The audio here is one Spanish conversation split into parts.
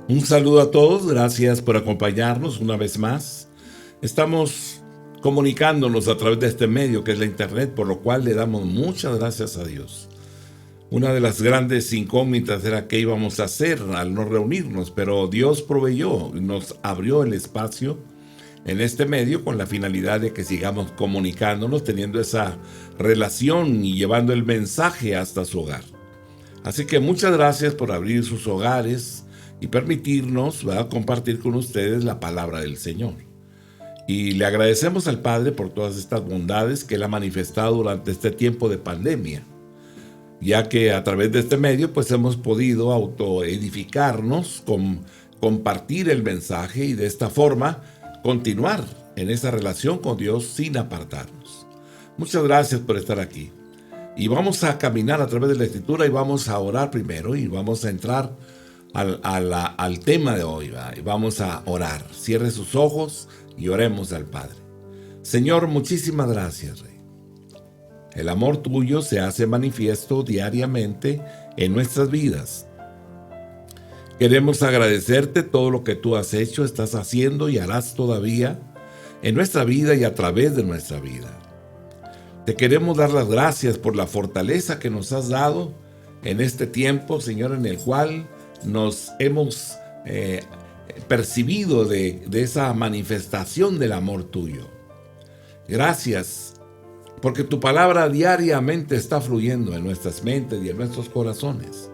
Un saludo a todos, gracias por acompañarnos una vez más. Estamos comunicándonos a través de este medio que es la internet, por lo cual le damos muchas gracias a Dios. Una de las grandes incógnitas era qué íbamos a hacer al no reunirnos, pero Dios proveyó, nos abrió el espacio en este medio con la finalidad de que sigamos comunicándonos, teniendo esa relación y llevando el mensaje hasta su hogar. Así que muchas gracias por abrir sus hogares y permitirnos, ¿verdad?, compartir con ustedes la palabra del Señor. Y le agradecemos al Padre por todas estas bondades que Él ha manifestado durante este tiempo de pandemia, ya que a través de este medio pues hemos podido autoedificarnos, compartir el mensaje y de esta forma continuar en esa relación con Dios sin apartarnos. Muchas gracias por estar aquí. Y vamos a caminar a través de la Escritura y vamos a orar primero y vamos a entrar al tema de hoy, ¿va? Y vamos a orar. Cierre sus ojos y oremos al Padre. Señor, muchísimas gracias, Rey. El amor tuyo se hace manifiesto diariamente en nuestras vidas. Queremos agradecerte todo lo que tú has hecho, estás haciendo y harás todavía en nuestra vida y a través de nuestra vida. Te queremos dar las gracias por la fortaleza que nos has dado en este tiempo, Señor, en el cual nos hemos percibido de esa manifestación del amor tuyo. Gracias, porque tu palabra diariamente está fluyendo en nuestras mentes y en nuestros corazones.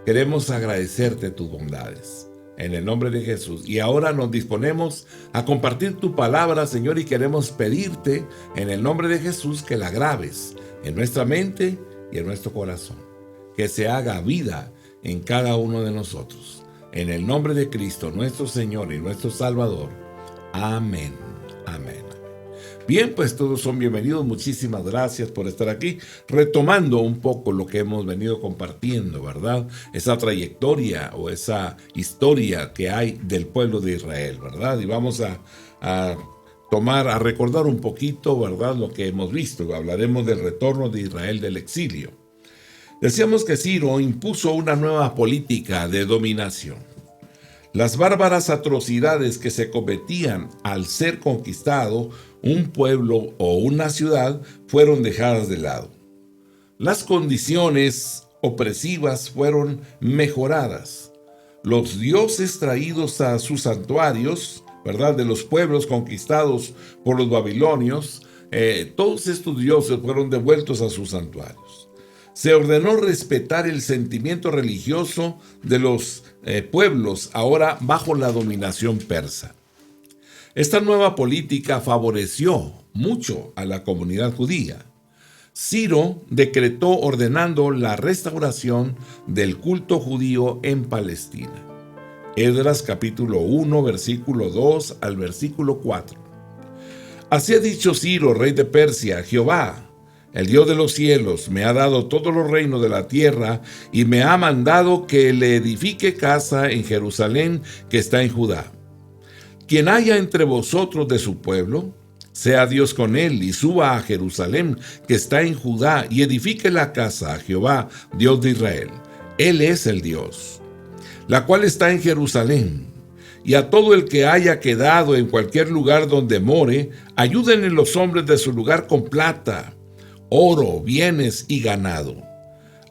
Queremos agradecerte tus bondades, en el nombre de Jesús. Y ahora nos disponemos a compartir tu palabra, Señor, y queremos pedirte, en el nombre de Jesús, que la grabes en nuestra mente y en nuestro corazón. Que se haga vida en cada uno de nosotros. En el nombre de Cristo, nuestro Señor y nuestro Salvador. Amén. Amén. Bien, pues todos son bienvenidos. Muchísimas gracias por estar aquí, retomando un poco lo que hemos venido compartiendo, ¿verdad? Esa trayectoria o esa historia que hay del pueblo de Israel, ¿verdad? Y vamos a recordar un poquito, ¿verdad?, lo que hemos visto. Hablaremos del retorno de Israel del exilio. Decíamos que Ciro impuso una nueva política de dominación. Las bárbaras atrocidades que se cometían al ser conquistado un pueblo o una ciudad fueron dejadas de lado. Las condiciones opresivas fueron mejoradas. Los dioses traídos a sus santuarios, ¿verdad?, de los pueblos conquistados por los babilonios, todos estos dioses fueron devueltos a sus santuarios. Se ordenó respetar el sentimiento religioso de los pueblos ahora bajo la dominación persa. Esta nueva política favoreció mucho a la comunidad judía. Ciro decretó ordenando la restauración del culto judío en Palestina. Esdras capítulo 1, versículo 2 al versículo 4. Así ha dicho Ciro, rey de Persia: Jehová, el Dios de los cielos, me ha dado todos los reinos de la tierra y me ha mandado que le edifique casa en Jerusalén, que está en Judá. Quien haya entre vosotros de su pueblo, sea Dios con él y suba a Jerusalén, que está en Judá, y edifique la casa a Jehová, Dios de Israel. Él es el Dios, la cual está en Jerusalén. Y a todo el que haya quedado en cualquier lugar donde more, ayúdenle los hombres de su lugar con plata, oro, bienes y ganado,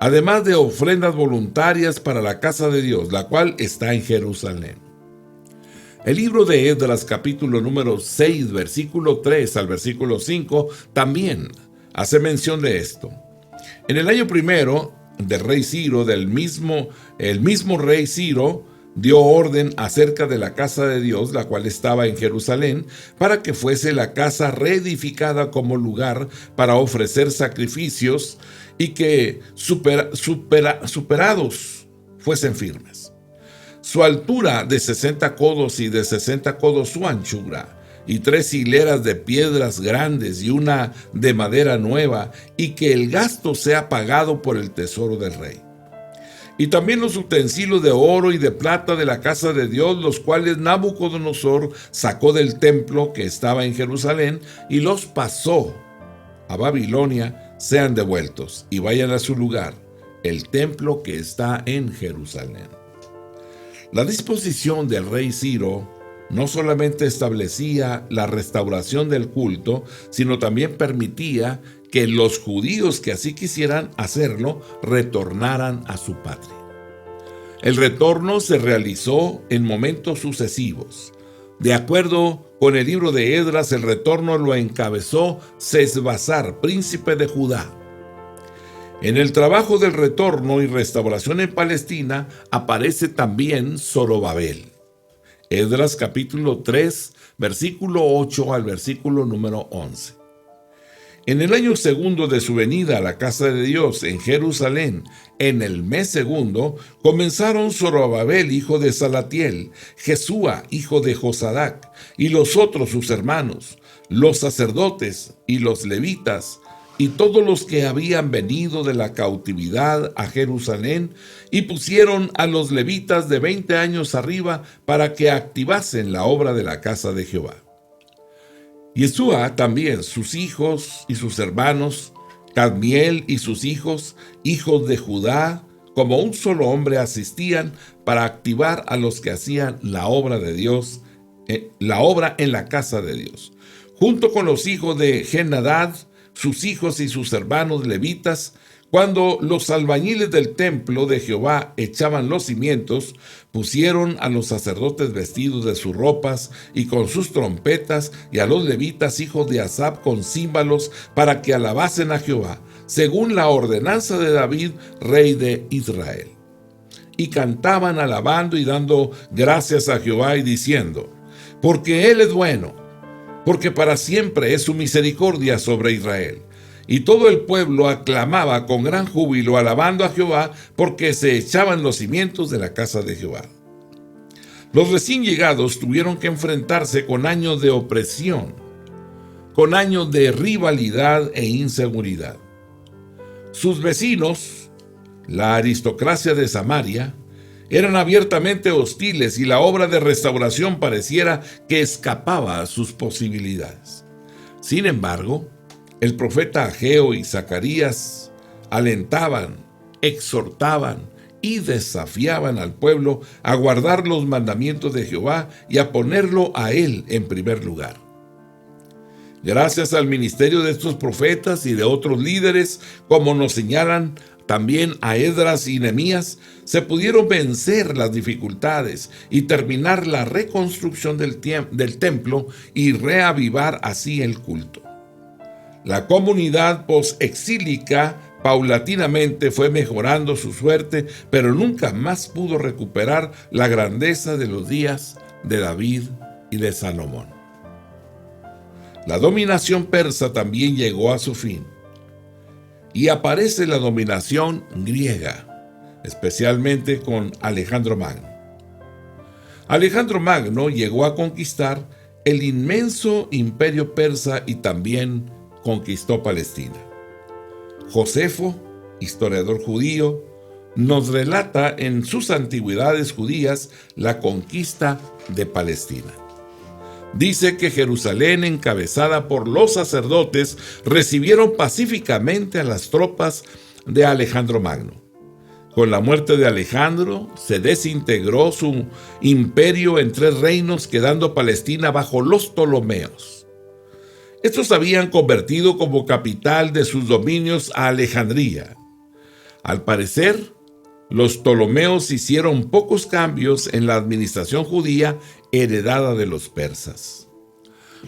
además de ofrendas voluntarias para la casa de Dios, la cual está en Jerusalén. El libro de Esdras, capítulo número 6, versículo 3 al versículo 5, también hace mención de esto. En el año primero del rey Ciro, el mismo rey Ciro dio orden acerca de la casa de Dios, la cual estaba en Jerusalén, para que fuese la casa reedificada como lugar para ofrecer sacrificios y que superados fuesen firmes. Su altura de 60 codos y de 60 codos su anchura, y 3 hileras de piedras grandes y una de madera nueva, y que el gasto sea pagado por el tesoro del rey. Y también los utensilios de oro y de plata de la casa de Dios, los cuales Nabucodonosor sacó del templo que estaba en Jerusalén y los pasó a Babilonia, sean devueltos y vayan a su lugar, el templo que está en Jerusalén. La disposición del rey Ciro no solamente establecía la restauración del culto, sino también permitía que los judíos que así quisieran hacerlo retornaran a su patria. El retorno se realizó en momentos sucesivos. De acuerdo con el libro de Esdras, el retorno lo encabezó Sesbazar, príncipe de Judá. En el trabajo del retorno y restauración en Palestina aparece también Zorobabel. Esdras capítulo 3, versículo 8 al versículo número 11. En el año segundo de su venida a la casa de Dios en Jerusalén, en el mes segundo, comenzaron Zorobabel, hijo de Salatiel, Jesúa, hijo de Josadac, y los otros sus hermanos, los sacerdotes y los levitas, y todos los que habían venido de la cautividad a Jerusalén, y pusieron a los levitas de 20 años arriba para que activasen la obra de la casa de Jehová. Yeshua también, sus hijos y sus hermanos, Cadmiel y sus hijos, hijos de Judá, como un solo hombre asistían para activar a los que hacían la obra de Dios, la obra en la casa de Dios. Junto con los hijos de Henadad, sus hijos y sus hermanos levitas, cuando los albañiles del templo de Jehová echaban los cimientos, pusieron a los sacerdotes vestidos de sus ropas y con sus trompetas, y a los levitas hijos de Asaf con címbalos, para que alabasen a Jehová, según la ordenanza de David, rey de Israel. Y cantaban alabando y dando gracias a Jehová y diciendo: porque Él es bueno, porque para siempre es su misericordia sobre Israel. Y todo el pueblo aclamaba con gran júbilo, alabando a Jehová, porque se echaban los cimientos de la casa de Jehová. Los recién llegados tuvieron que enfrentarse con años de opresión, con años de rivalidad e inseguridad. Sus vecinos, la aristocracia de Samaria, eran abiertamente hostiles y la obra de restauración pareciera que escapaba a sus posibilidades. Sin embargo, el profeta Ageo y Zacarías alentaban, exhortaban y desafiaban al pueblo a guardar los mandamientos de Jehová y a ponerlo a él en primer lugar. Gracias al ministerio de estos profetas y de otros líderes, como nos señalan también a Esdras y Nehemías, se pudieron vencer las dificultades y terminar la reconstrucción del templo y reavivar así el culto. La comunidad posexílica paulatinamente fue mejorando su suerte, pero nunca más pudo recuperar la grandeza de los días de David y de Salomón. La dominación persa también llegó a su fin, y aparece la dominación griega, especialmente con Alejandro Magno. Alejandro Magno llegó a conquistar el inmenso imperio persa y también conquistó Palestina. Josefo, historiador judío, nos relata en sus antigüedades judías la conquista de Palestina. Dice que Jerusalén, encabezada por los sacerdotes, recibieron pacíficamente a las tropas de Alejandro Magno. Con la muerte de Alejandro, se desintegró su imperio en 3 reinos, quedando Palestina bajo los Ptolomeos. Estos habían convertido como capital de sus dominios a Alejandría. Al parecer, los Ptolomeos hicieron pocos cambios en la administración judía heredada de los persas.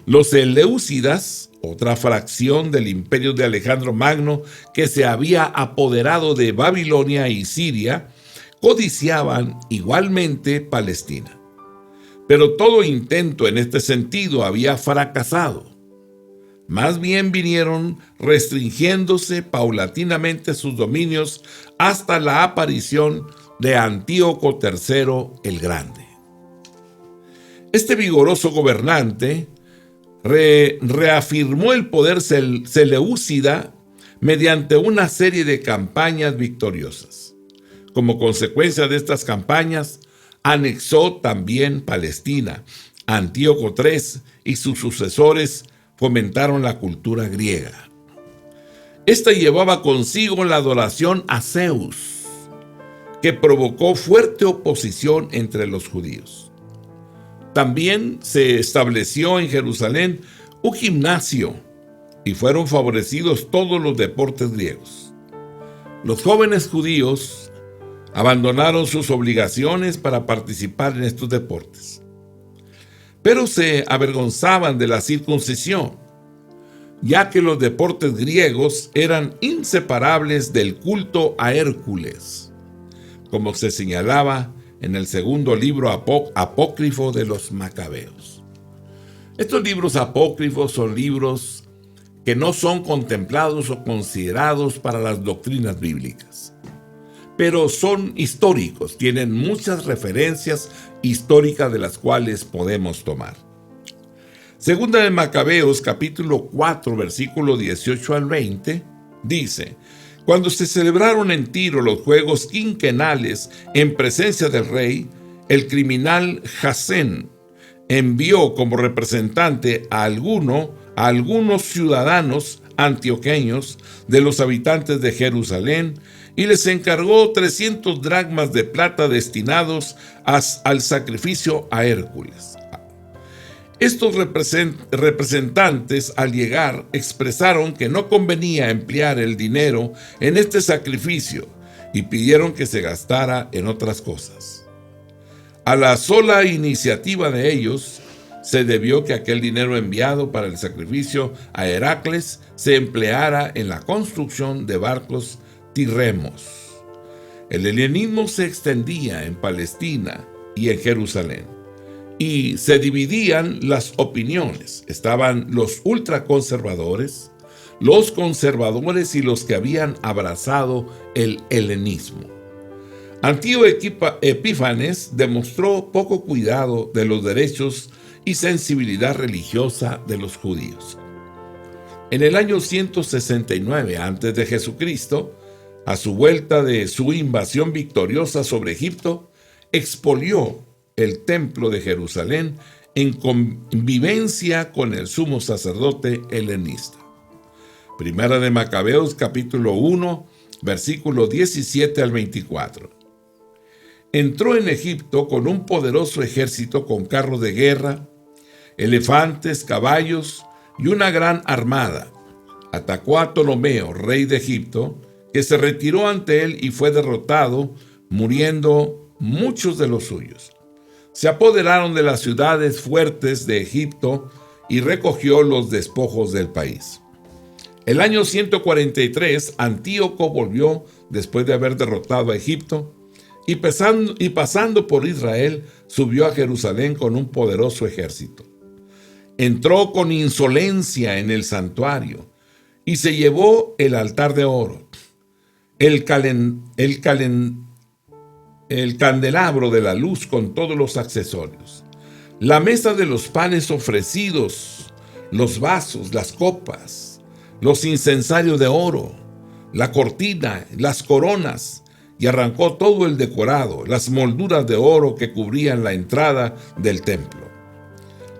Los Eleusidas, otra fracción del imperio de Alejandro Magno que se había apoderado de Babilonia y Siria, codiciaban igualmente Palestina. Pero todo intento en este sentido había fracasado. Más bien vinieron restringiéndose paulatinamente sus dominios hasta la aparición de Antíoco III el Grande. Este vigoroso gobernante reafirmó el poder seleucida mediante una serie de campañas victoriosas. Como consecuencia de estas campañas, anexó también Palestina. Antíoco III y sus sucesores fomentaron la cultura griega. Esta llevaba consigo la adoración a Zeus, que provocó fuerte oposición entre los judíos. También se estableció en Jerusalén un gimnasio y fueron favorecidos todos los deportes griegos. Los jóvenes judíos abandonaron sus obligaciones para participar en estos deportes, pero se avergonzaban de la circuncisión, ya que los deportes griegos eran inseparables del culto a Hércules, como se señalaba en el segundo libro apócrifo de los Macabeos. Estos libros apócrifos son libros que no son contemplados o considerados para las doctrinas bíblicas, pero son históricos, tienen muchas referencias históricas de las cuales podemos tomar. Segunda de Macabeos, capítulo 4, versículo 18 al 20, dice: Cuando se celebraron en Tiro los juegos quinquenales en presencia del rey, el criminal Jasén envió como representante a algunos ciudadanos antioqueños de los habitantes de Jerusalén y les encargó 300 dracmas de plata destinados al sacrificio a Hércules. Estos representantes, al llegar, expresaron que no convenía emplear el dinero en este sacrificio y pidieron que se gastara en otras cosas. A la sola iniciativa de ellos, se debió que aquel dinero enviado para el sacrificio a Heracles se empleara en la construcción de barcos tirremos. El helenismo se extendía en Palestina y en Jerusalén, y se dividían las opiniones. Estaban los ultraconservadores, los conservadores y los que habían abrazado el helenismo. Antíoco Epífanes demostró poco cuidado de los derechos y sensibilidad religiosa de los judíos. En el año 169 a.C., a su vuelta de su invasión victoriosa sobre Egipto, expolió el templo de Jerusalén en convivencia con el sumo sacerdote helenista. Primera de Macabeos, capítulo 1, versículo 17 al 24. Entró en Egipto con un poderoso ejército con carros de guerra, elefantes, caballos y una gran armada. Atacó a Ptolomeo, rey de Egipto, que se retiró ante él y fue derrotado, muriendo muchos de los suyos. Se apoderaron de las ciudades fuertes de Egipto y recogió los despojos del país. El año 143, Antíoco volvió después de haber derrotado a Egipto y pasando por Israel, subió a Jerusalén con un poderoso ejército. Entró con insolencia en el santuario y se llevó el altar de oro, el candelabro de la luz con todos los accesorios, la mesa de los panes ofrecidos, los vasos, las copas, los incensarios de oro, la cortina, las coronas, y arrancó todo el decorado, las molduras de oro que cubrían la entrada del templo.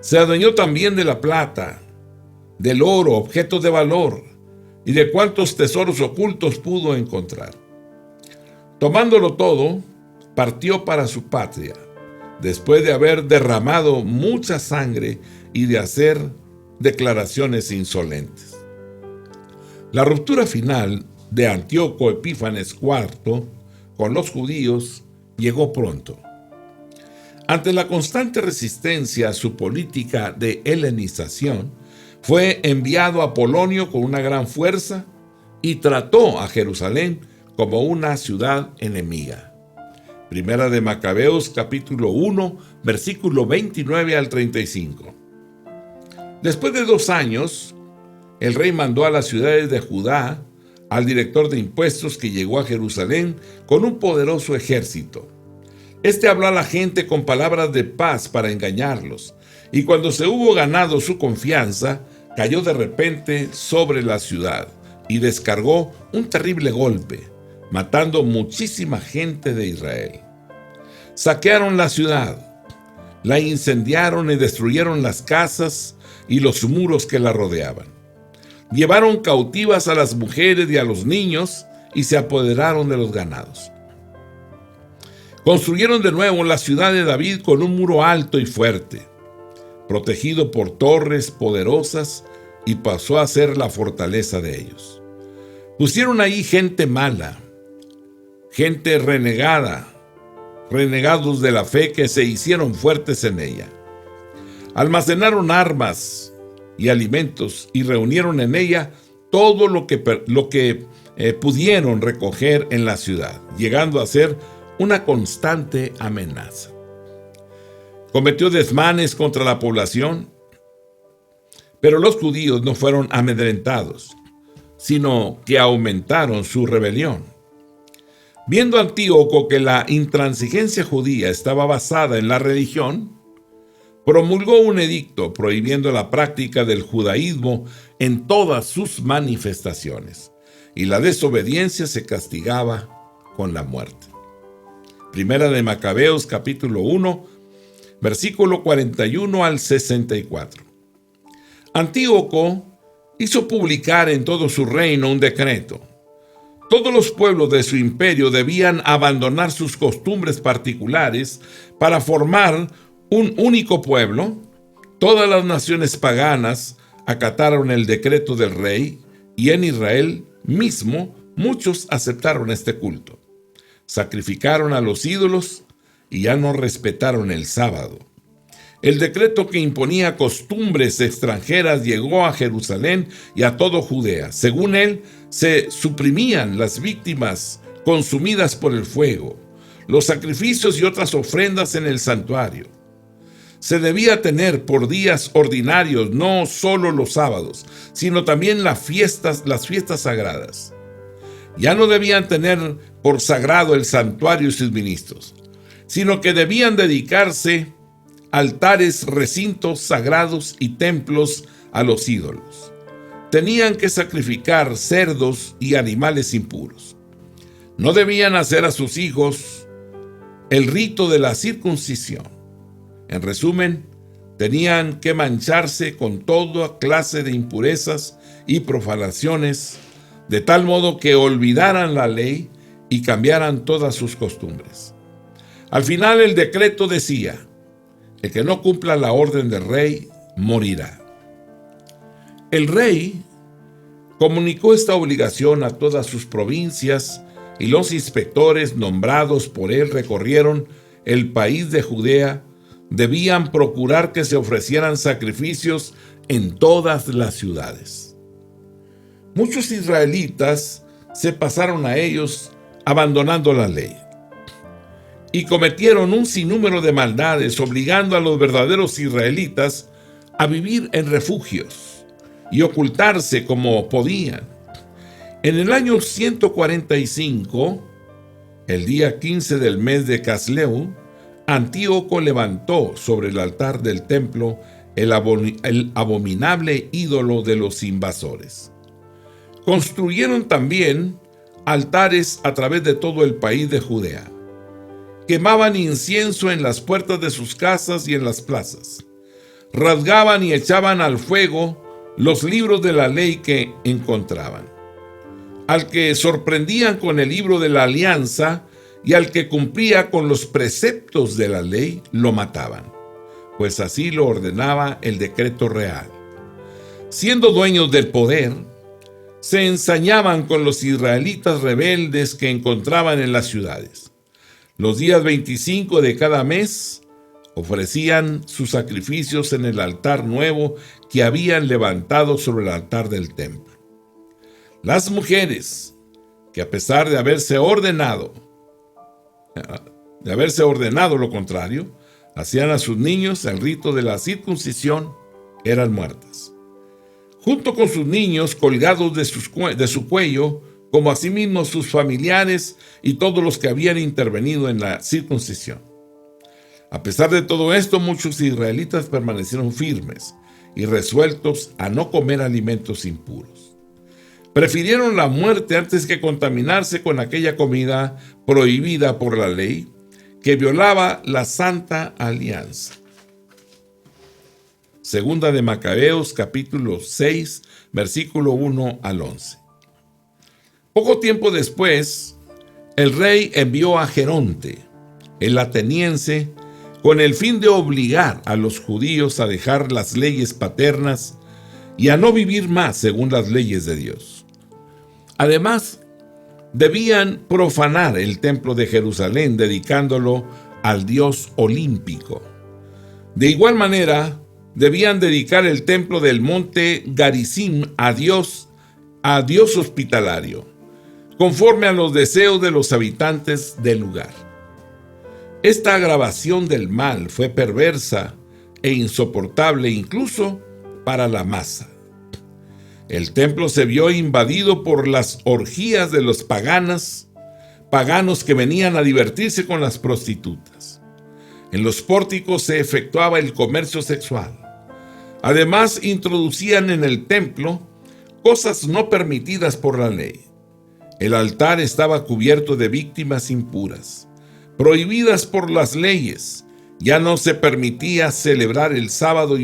Se adueñó también de la plata, del oro, objetos de valor, y de cuantos tesoros ocultos pudo encontrar. Tomándolo todo, partió para su patria, después de haber derramado mucha sangre y de hacer declaraciones insolentes. La ruptura final de Antíoco Epífanes IV con los judíos llegó pronto. Ante la constante resistencia a su política de helenización, fue enviado a Polonio con una gran fuerza y trató a Jerusalén como una ciudad enemiga. Primera de Macabeos, capítulo 1, versículo 29 al 35. Después de 2 años, el rey mandó a las ciudades de Judá al director de impuestos, que llegó a Jerusalén con un poderoso ejército. Este habló a la gente con palabras de paz para engañarlos, y cuando se hubo ganado su confianza, cayó de repente sobre la ciudad y descargó un terrible golpe, matando muchísima gente de Israel. Saquearon la ciudad, la incendiaron y destruyeron las casas y los muros que la rodeaban. Llevaron cautivas a las mujeres y a los niños y se apoderaron de los ganados. Construyeron de nuevo la ciudad de David con un muro alto y fuerte, protegido por torres poderosas, y pasó a ser la fortaleza de ellos. Pusieron ahí gente mala, gente renegada, renegados de la fe que se hicieron fuertes en ella. Almacenaron armas y alimentos y reunieron en ella todo lo que pudieron recoger en la ciudad, llegando a ser una constante amenaza. Cometió desmanes contra la población, pero los judíos no fueron amedrentados, sino que aumentaron su rebelión. Viendo Antíoco que la intransigencia judía estaba basada en la religión, promulgó un edicto prohibiendo la práctica del judaísmo en todas sus manifestaciones, y la desobediencia se castigaba con la muerte. Primera de Macabeos, capítulo 1, versículo 41 al 64. Antíoco hizo publicar en todo su reino un decreto. Todos los pueblos de su imperio debían abandonar sus costumbres particulares para formar un único pueblo. Todas las naciones paganas acataron el decreto del rey, y en Israel mismo muchos aceptaron este culto. Sacrificaron a los ídolos y ya no respetaron el sábado. El decreto que imponía costumbres extranjeras llegó a Jerusalén y a todo Judea. Según él, se suprimían las víctimas consumidas por el fuego, los sacrificios y otras ofrendas en el santuario. Se debía tener por días ordinarios no solo los sábados, sino también las fiestas sagradas. Ya no debían tener por sagrado el santuario y sus ministros, sino que debían dedicarse altares, recintos sagrados y templos a los ídolos. Tenían que sacrificar cerdos y animales impuros. No debían hacer a sus hijos el rito de la circuncisión. En resumen, tenían que mancharse con toda clase de impurezas y profanaciones, de tal modo que olvidaran la ley y cambiaran todas sus costumbres. Al final el decreto decía: el que no cumpla la orden del rey morirá. El rey comunicó esta obligación a todas sus provincias, y los inspectores nombrados por él recorrieron el país de Judea. Debían procurar que se ofrecieran sacrificios en todas las ciudades. Muchos israelitas se pasaron a ellos abandonando la ley y cometieron un sinnúmero de maldades, obligando a los verdaderos israelitas a vivir en refugios y ocultarse como podían. En el año 145, el día 15 del mes de Casleu, Antíoco levantó sobre el altar del templo el abominable ídolo de los invasores. Construyeron también altares a través de todo el país de Judea. Quemaban incienso en las puertas de sus casas y en las plazas. Rasgaban y echaban al fuego los libros de la ley que encontraban. Al que sorprendían con el libro de la alianza y al que cumplía con los preceptos de la ley, lo mataban, pues así lo ordenaba el decreto real. Siendo dueños del poder, se ensañaban con los israelitas rebeldes que encontraban en las ciudades. Los días 25 de cada mes ofrecían sus sacrificios en el altar nuevo que habían levantado sobre el altar del templo. Las mujeres, que a pesar de haberse ordenado lo contrario, hacían a sus niños el rito de la circuncisión, eran muertas, junto con sus niños colgados de su cuello, como asimismo sus familiares y todos los que habían intervenido en la circuncisión. A pesar de todo esto, muchos israelitas permanecieron firmes y resueltos a no comer alimentos impuros. Prefirieron la muerte antes que contaminarse con aquella comida prohibida por la ley, que violaba la Santa Alianza. Segunda de Macabeos, capítulo 6, versículo 1 al 11. Poco tiempo después, el rey envió a Geronte, el ateniense, con el fin de obligar a los judíos a dejar las leyes paternas y a no vivir más según las leyes de Dios. Además, debían profanar el templo de Jerusalén, dedicándolo al dios olímpico. De igual manera, debían dedicar el templo del monte Garizim a Dios hospitalario, conforme a los deseos de los habitantes del lugar. Esta agravación del mal fue perversa e insoportable incluso para la masa. El templo se vio invadido por las orgías de los paganos que venían a divertirse con las prostitutas. En los pórticos se efectuaba el comercio sexual. Además, introducían en el templo cosas no permitidas por la ley. El altar estaba cubierto de víctimas impuras, prohibidas por las leyes. Ya no se permitía celebrar el sábado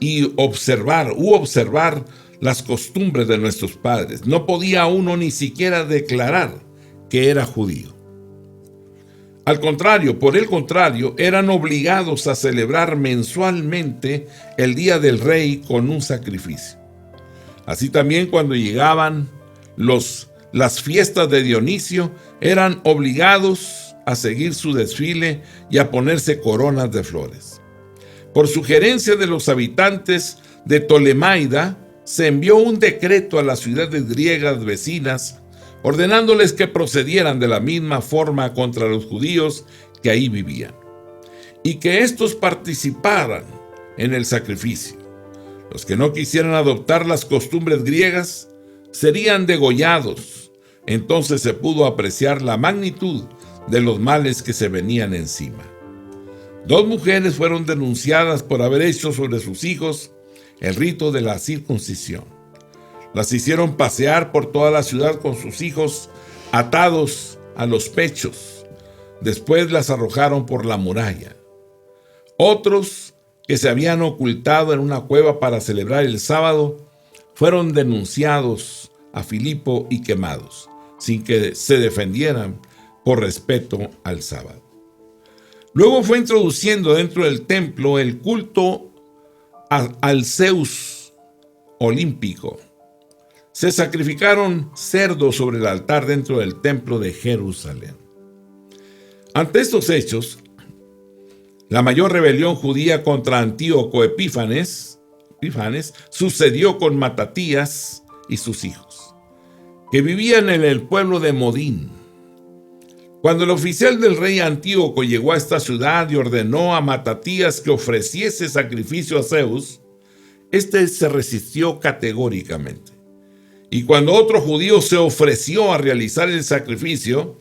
y observar las costumbres de nuestros padres. No podía uno ni siquiera declarar que era judío. Por el contrario, eran obligados a celebrar mensualmente el Día del Rey con un sacrificio. Así también, cuando llegaban las fiestas de Dionisio, eran obligados a seguir su desfile y a ponerse coronas de flores. Por sugerencia de los habitantes de Ptolemaida, se envió un decreto a las ciudades griegas vecinas, ordenándoles que procedieran de la misma forma contra los judíos que ahí vivían, y que éstos participaran en el sacrificio. Los que no quisieran adoptar las costumbres griegas serían degollados. Entonces se pudo apreciar la magnitud de los males que se venían encima. 2 mujeres fueron denunciadas por haber hecho sobre sus hijos el rito de la circuncisión. Las hicieron pasear por toda la ciudad con sus hijos atados a los pechos. Después las arrojaron por la muralla. Otros, que se habían ocultado en una cueva para celebrar el sábado, fueron denunciados a Filipo y quemados, sin que se defendieran por respeto al sábado. Luego fue introduciendo dentro del templo el culto al Zeus olímpico. Se sacrificaron cerdos sobre el altar dentro del templo de Jerusalén. Ante estos hechos, la mayor rebelión judía contra Antíoco Epífanes sucedió con Matatías y sus hijos, que vivían en el pueblo de Modín. Cuando el oficial del rey Antíoco llegó a esta ciudad y ordenó a Matatías que ofreciese sacrificio a Zeus, este se resistió categóricamente. Y cuando otro judío se ofreció a realizar el sacrificio,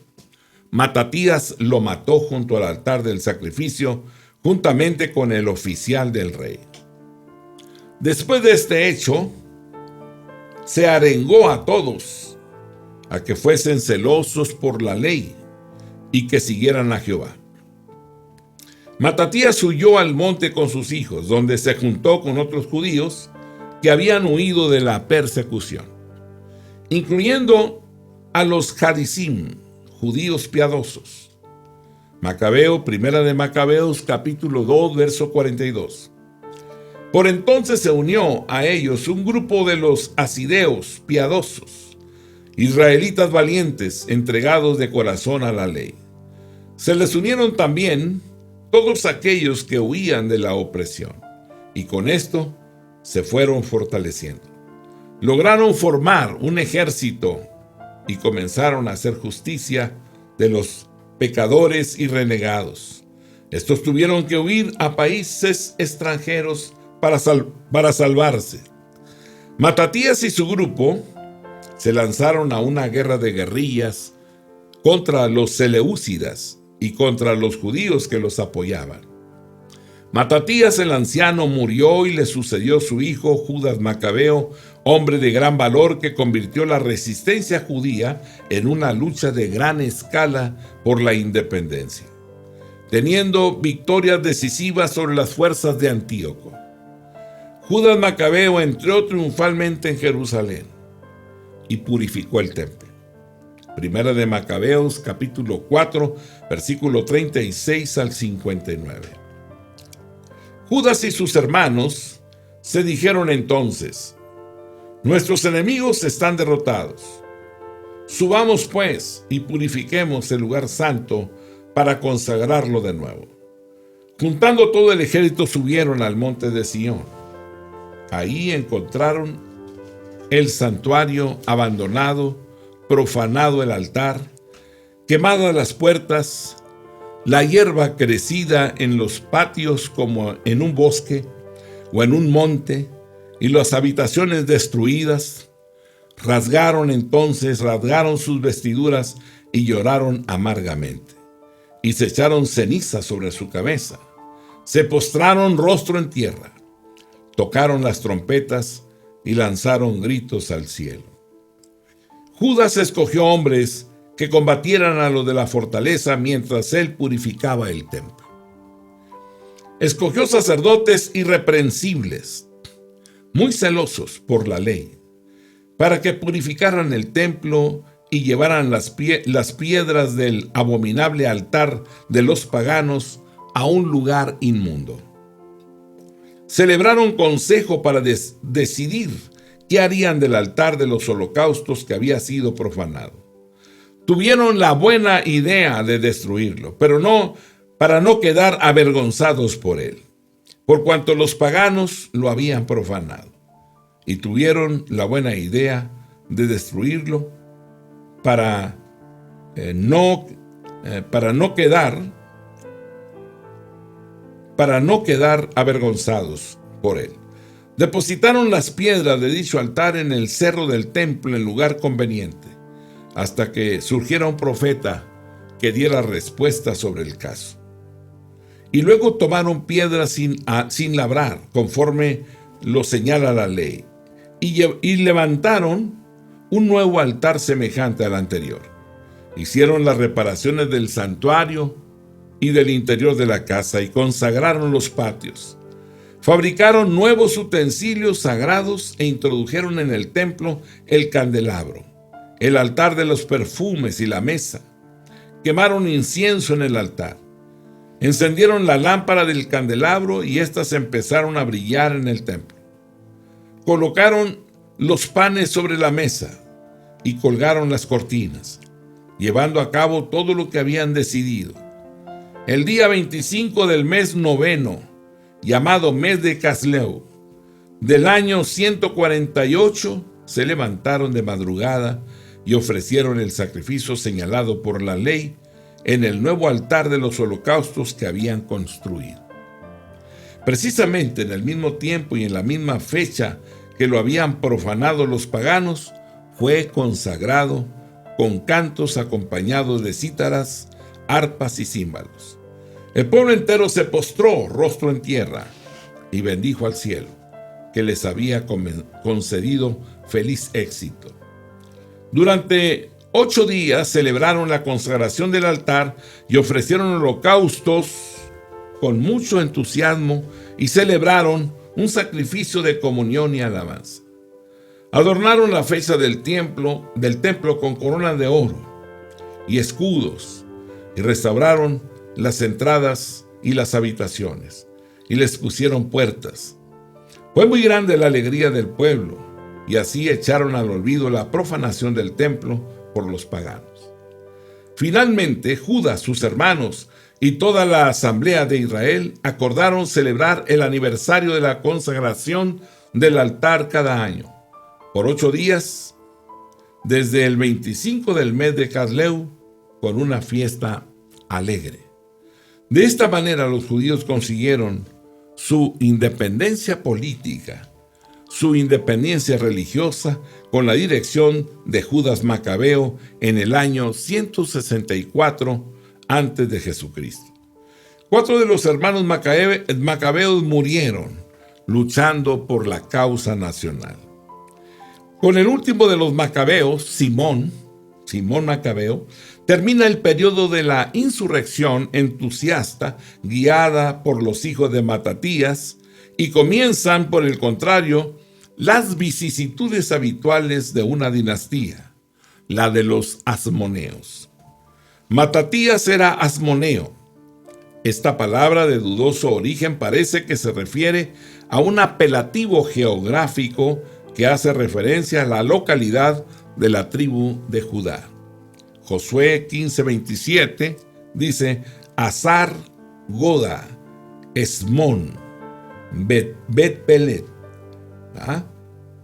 Matatías lo mató junto al altar del sacrificio, juntamente con el oficial del rey. Después de este hecho, se arengó a todos a que fuesen celosos por la ley y que siguieran a Jehová. Matatías huyó al monte con sus hijos, donde se juntó con otros judíos que habían huido de la persecución, incluyendo a los Jadisim, judíos piadosos. Primera de Macabeos, capítulo 2, verso 42. Por entonces se unió a ellos un grupo de los asideos piadosos, israelitas valientes, entregados de corazón a la ley. Se les unieron también todos aquellos que huían de la opresión, y con esto se fueron fortaleciendo. Lograron formar un ejército y comenzaron a hacer justicia de los pecadores y renegados. Estos tuvieron que huir a países extranjeros para salvarse. Matatías y su grupo se lanzaron a una guerra de guerrillas contra los seleúcidas y contra los judíos que los apoyaban. Matatías el anciano murió y le sucedió su hijo Judas Macabeo, hombre de gran valor que convirtió la resistencia judía en una lucha de gran escala por la independencia, teniendo victorias decisivas sobre las fuerzas de Antíoco. Judas Macabeo entró triunfalmente en Jerusalén y purificó el templo. Primera de Macabeos, capítulo 4, versículo 36 al 59. Judas y sus hermanos se dijeron entonces: nuestros enemigos están derrotados. Subamos pues y purifiquemos el lugar santo para consagrarlo de nuevo. Juntando todo el ejército subieron al monte de Sión. Ahí encontraron el santuario abandonado, profanado el altar, quemadas las puertas, la hierba crecida en los patios como en un bosque o en un monte, y las habitaciones destruidas. Rasgaron sus vestiduras y lloraron amargamente, y se echaron ceniza sobre su cabeza. Se postraron rostro en tierra, tocaron las trompetas y lanzaron gritos al cielo. Judas escogió hombres que combatieran a los de la fortaleza mientras él purificaba el templo. Escogió sacerdotes irreprensibles, muy celosos por la ley, para que purificaran el templo y llevaran las piedras del abominable altar de los paganos a un lugar inmundo. Celebraron consejo para decidir qué harían del altar de los holocaustos que había sido profanado. Tuvieron la buena idea de destruirlo, pero no para no quedar avergonzados por él, por cuanto los paganos lo habían profanado. Y tuvieron la buena idea de destruirlo para no quedar avergonzados por él. Depositaron las piedras de dicho altar en el cerro del templo en lugar conveniente, hasta que surgiera un profeta que diera respuesta sobre el caso. Y luego tomaron piedras sin labrar, conforme lo señala la ley, y levantaron un nuevo altar semejante al anterior. Hicieron las reparaciones del santuario y del interior de la casa y consagraron los patios. Fabricaron nuevos utensilios sagrados e introdujeron en el templo el candelabro, el altar de los perfumes y la mesa. Quemaron incienso en el altar. Encendieron la lámpara del candelabro y éstas empezaron a brillar en el templo. Colocaron los panes sobre la mesa y colgaron las cortinas, llevando a cabo todo lo que habían decidido. El día 25 del mes noveno, llamado mes de Casleu, del año 148, se levantaron de madrugada y ofrecieron el sacrificio señalado por la ley en el nuevo altar de los holocaustos que habían construido. Precisamente en el mismo tiempo y en la misma fecha que lo habían profanado los paganos, fue consagrado con cantos acompañados de cítaras, arpas y címbalos. El pueblo entero se postró rostro en tierra y bendijo al cielo, que les había concedido feliz éxito. Durante 8 días celebraron la consagración del altar y ofrecieron holocaustos con mucho entusiasmo y celebraron un sacrificio de comunión y alabanza. Adornaron la fecha del templo con coronas de oro y escudos, y restauraron las entradas y las habitaciones, y les pusieron puertas. Fue muy grande la alegría del pueblo, y así echaron al olvido la profanación del templo por los paganos. Finalmente, Judas, sus hermanos y toda la asamblea de Israel acordaron celebrar el aniversario de la consagración del altar cada año, por 8 días, desde el 25 del mes de Casleu, con una fiesta alegre. De esta manera los judíos consiguieron su independencia política, su independencia religiosa, con la dirección de Judas Macabeo en el año 164 antes de Jesucristo. 4 de los hermanos macabeos murieron luchando por la causa nacional. Con el último de los macabeos, Simón Macabeo, termina el periodo de la insurrección entusiasta guiada por los hijos de Matatías, y comienzan, por el contrario, las vicisitudes habituales de una dinastía, la de los asmoneos. Matatías era asmoneo. Esta palabra de dudoso origen parece que se refiere a un apelativo geográfico que hace referencia a la localidad de la tribu de Judá. Josué 15:27 dice: Azar, Goda, Esmón, Bet-Pelet,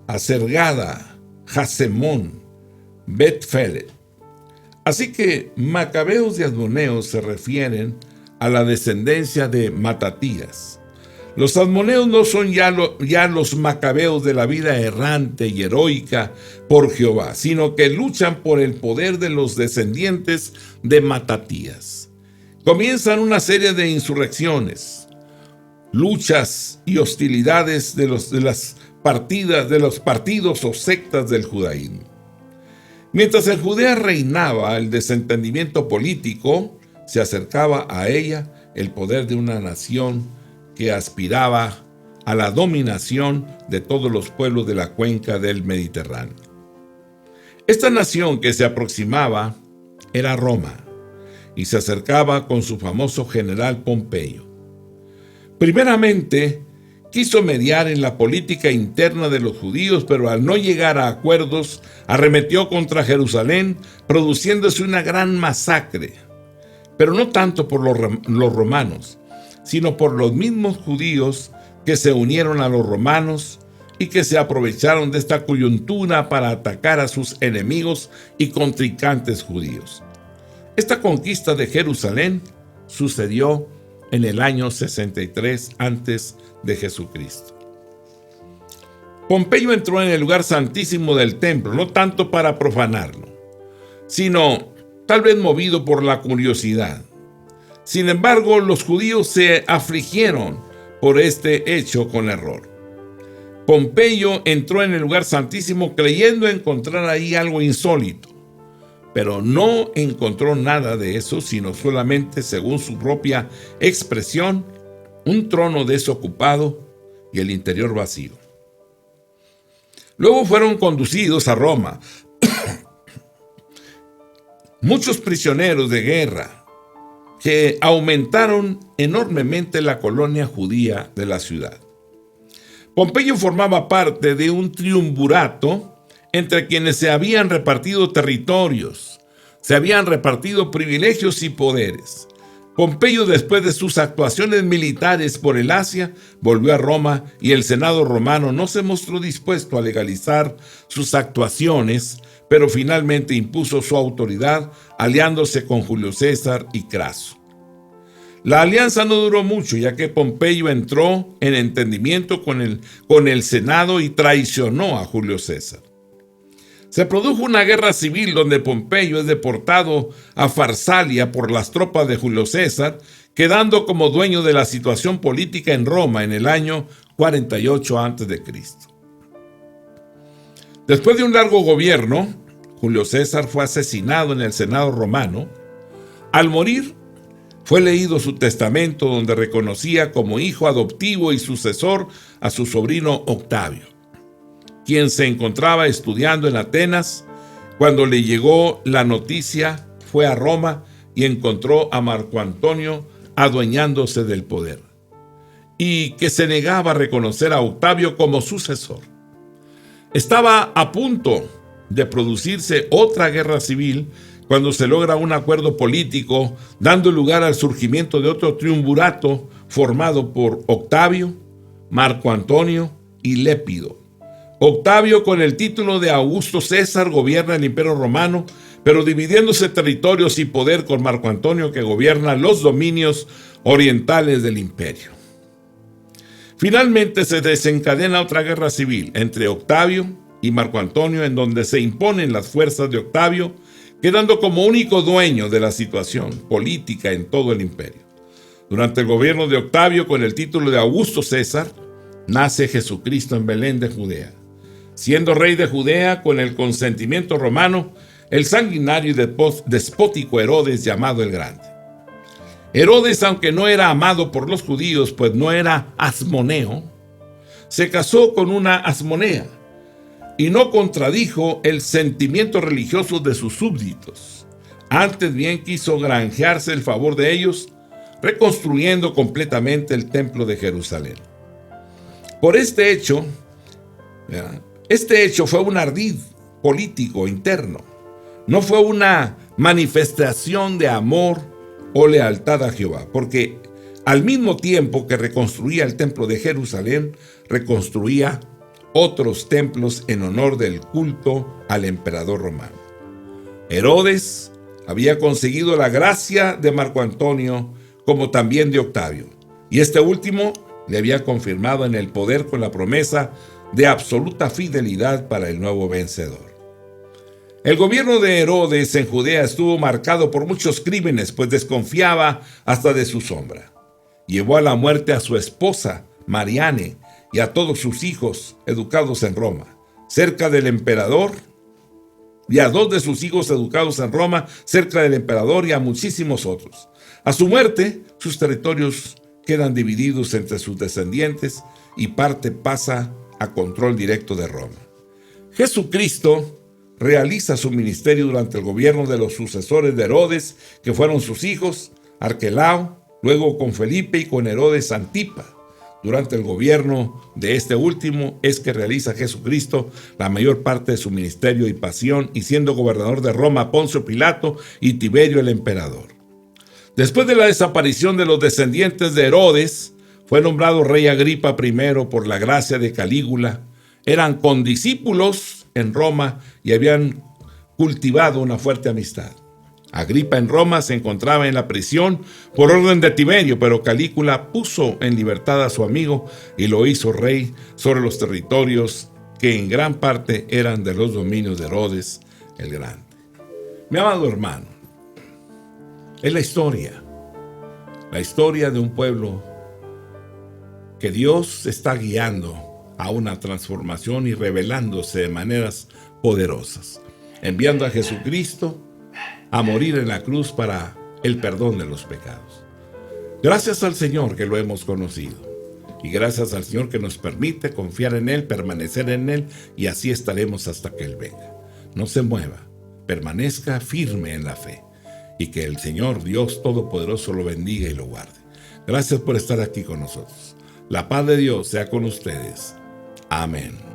Asergada, Jasemón, Bet-Felet. Así que macabeos y asmoneos se refieren a la descendencia de Matatías. Los asmoneos no son ya los macabeos de la vida errante y heroica por Jehová, sino que luchan por el poder de los descendientes de Matatías. Comienzan una serie de insurrecciones, luchas y hostilidades de los partidos o sectas del judaísmo. Mientras en Judea reinaba el desentendimiento político, se acercaba a ella el poder de una nación que aspiraba a la dominación de todos los pueblos de la cuenca del Mediterráneo. Esta nación que se aproximaba era Roma y se acercaba con su famoso general Pompeyo. Primeramente, quiso mediar en la política interna de los judíos, pero al no llegar a acuerdos, arremetió contra Jerusalén, produciéndose una gran masacre. Pero no tanto por los romanos, sino por los mismos judíos que se unieron a los romanos y que se aprovecharon de esta coyuntura para atacar a sus enemigos y contrincantes judíos. Esta conquista de Jerusalén sucedió en el año 63 antes de Jesucristo. Pompeyo entró en el lugar santísimo del templo, no tanto para profanarlo, sino tal vez movido por la curiosidad. Sin embargo, los judíos se afligieron por este hecho con error. Pompeyo entró en el lugar santísimo creyendo encontrar ahí algo insólito, pero no encontró nada de eso, sino solamente, según su propia expresión, un trono desocupado y el interior vacío. Luego fueron conducidos a Roma muchos prisioneros de guerra que aumentaron enormemente la colonia judía de la ciudad. Pompeyo formaba parte de un triunvirato entre quienes se habían repartido territorios, se habían repartido privilegios y poderes. Pompeyo, después de sus actuaciones militares por el Asia, volvió a Roma y el Senado romano no se mostró dispuesto a legalizar sus actuaciones, pero finalmente impuso su autoridad aliándose con Julio César y Craso. La alianza no duró mucho, ya que Pompeyo entró en entendimiento con el Senado y traicionó a Julio César. Se produjo una guerra civil donde Pompeyo es deportado a Farsalia por las tropas de Julio César, quedando como dueño de la situación política en Roma en el año 48 a.C. Después de un largo gobierno, Julio César fue asesinado en el Senado romano. Al morir, fue leído su testamento donde reconocía como hijo adoptivo y sucesor a su sobrino Octavio, quien se encontraba estudiando en Atenas. Cuando le llegó la noticia, fue a Roma y encontró a Marco Antonio adueñándose del poder, y que se negaba a reconocer a Octavio como sucesor. Estaba a punto de producirse otra guerra civil cuando se logra un acuerdo político, dando lugar al surgimiento de otro triunvirato formado por Octavio, Marco Antonio y Lépido. Octavio, con el título de Augusto César, gobierna el Imperio Romano, pero dividiéndose territorios y poder con Marco Antonio, que gobierna los dominios orientales del imperio. Finalmente se desencadena otra guerra civil entre Octavio y Marco Antonio, en donde se imponen las fuerzas de Octavio, quedando como único dueño de la situación política en todo el imperio. Durante el gobierno de Octavio, con el título de Augusto César, nace Jesucristo en Belén de Judea. Siendo rey de Judea, con el consentimiento romano, el sanguinario y despótico Herodes, llamado el Grande. Herodes, aunque no era amado por los judíos, pues no era asmoneo, se casó con una asmonea, y no contradijo el sentimiento religioso de sus súbditos. Antes bien quiso granjearse el favor de ellos, reconstruyendo completamente el templo de Jerusalén. Por este hecho fue un ardid político interno. No fue una manifestación de amor o lealtad a Jehová, porque al mismo tiempo que reconstruía el templo de Jerusalén, reconstruía otros templos en honor del culto al emperador romano. Herodes había conseguido la gracia de Marco Antonio, como también de Octavio, y este último le había confirmado en el poder con la promesa de absoluta fidelidad para el nuevo vencedor. El gobierno de Herodes en Judea estuvo marcado por muchos crímenes, pues desconfiaba hasta de su sombra. Llevó a la muerte a su esposa, Mariane, y a todos sus hijos educados en Roma, cerca del emperador, y a 2 de sus hijos educados en Roma, cerca del emperador, y a muchísimos otros. A su muerte, sus territorios quedan divididos entre sus descendientes y parte pasa a control directo de Roma. Jesucristo realiza su ministerio durante el gobierno de los sucesores de Herodes, que fueron sus hijos, Arquelao, luego con Felipe y con Herodes Antipa. Durante el gobierno de este último es que realiza Jesucristo la mayor parte de su ministerio y pasión, y siendo gobernador de Roma Poncio Pilato y Tiberio el emperador. Después de la desaparición de los descendientes de Herodes, fue nombrado rey Agripa I por la gracia de Calígula. Eran condiscípulos en Roma y habían cultivado una fuerte amistad. Agripa en Roma se encontraba en la prisión por orden de Tiberio, pero Calígula puso en libertad a su amigo y lo hizo rey sobre los territorios que en gran parte eran de los dominios de Herodes el Grande. Mi amado hermano, es la historia de un pueblo que Dios está guiando a una transformación y revelándose de maneras poderosas, enviando a Jesucristo a morir en la cruz para el perdón de los pecados. Gracias al Señor que lo hemos conocido, y gracias al Señor que nos permite confiar en Él, permanecer en Él, y así estaremos hasta que Él venga. No se mueva, permanezca firme en la fe, y que el Señor Dios Todopoderoso lo bendiga y lo guarde. Gracias por estar aquí con nosotros. La paz de Dios sea con ustedes. Amén.